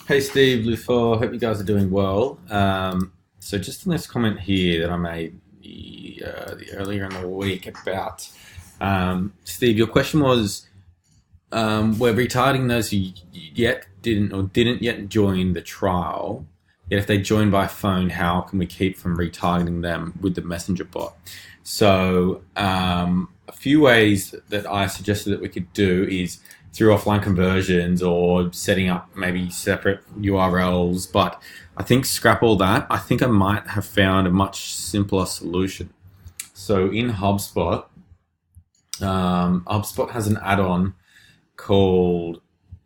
Hey Steve, Lufor, hope you guys are doing well. So just in this comment here that I made the earlier in the week about Steve, your question was we're retargeting those who yet didn't or didn't yet join the trial. Yet if they join by phone, how can we keep from retargeting them with the messenger bot? So a few ways that I suggested that we could do is through offline conversions or setting up maybe separate URLs. But I think scrap all that. I think I might have found a much simpler solution. So in HubSpot, HubSpot has an add-on called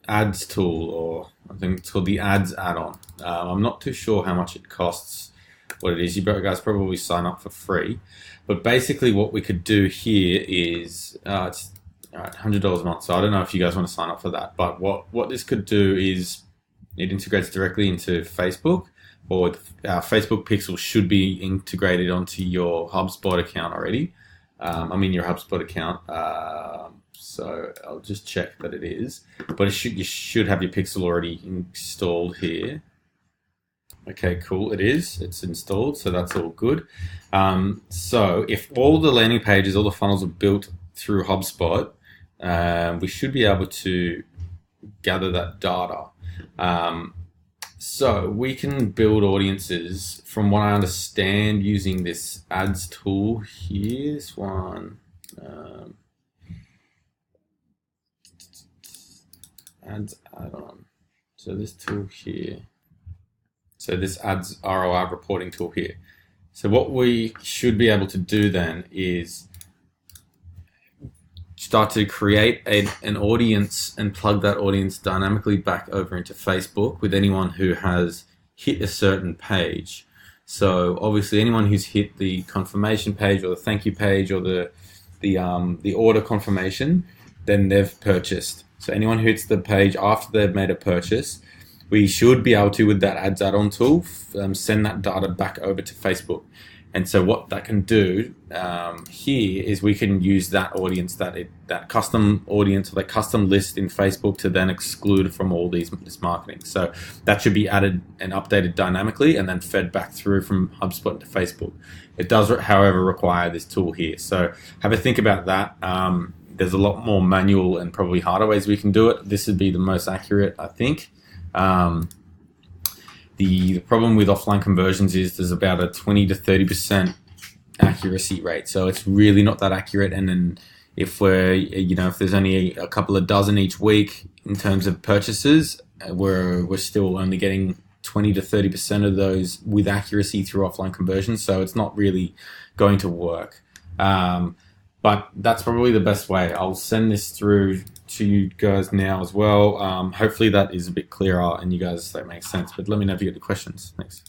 Ads Tool, or I think it's called the Ads add-on. I'm not too sure how much it costs, what it is. You guys probably sign up for free. But basically what we could do here is, it's all right, $100 a month. So I don't know if you guys want to sign up for that. But what this could do is it integrates directly into Facebook, or our Facebook pixel should be integrated onto your HubSpot account already. Your HubSpot account. So I'll just check that it is. But you should have your pixel already installed here. Okay, cool. It is. It's installed, so that's all good. So if all the landing pages, all the funnels are built through HubSpot, we should be able to gather that data. So we can build audiences, from what I understand, using this ads tool here. This one, ads add-on. So this tool here. So this ads ROI reporting tool here. So what we should be able to do then is start to create an audience and plug that audience dynamically back over into Facebook with anyone who has hit a certain page. So obviously anyone who's hit the confirmation page or the thank you page or the order confirmation, then they've purchased. So anyone who hits the page after they've made a purchase, we should be able to, with that ads add-on tool, send that data back over to Facebook. And so what that can do here is we can use that audience, that custom audience or that custom list in Facebook to then exclude from all this marketing. So that should be added and updated dynamically and then fed back through from HubSpot to Facebook. It does, however, require this tool here. So have a think about that. There's a lot more manual and probably harder ways we can do it. This would be the most accurate, I think. The problem with offline conversions is there's about a 20 to 30% accuracy rate. So it's really not that accurate. And then if there's only a couple of dozen each week in terms of purchases, we're still only getting 20 to 30% of those with accuracy through offline conversions. So it's not really going to work. But that's probably the best way. I'll send this through to you guys now as well. Hopefully that is a bit clearer and you guys, that makes sense. But let me know if you get any questions. Thanks.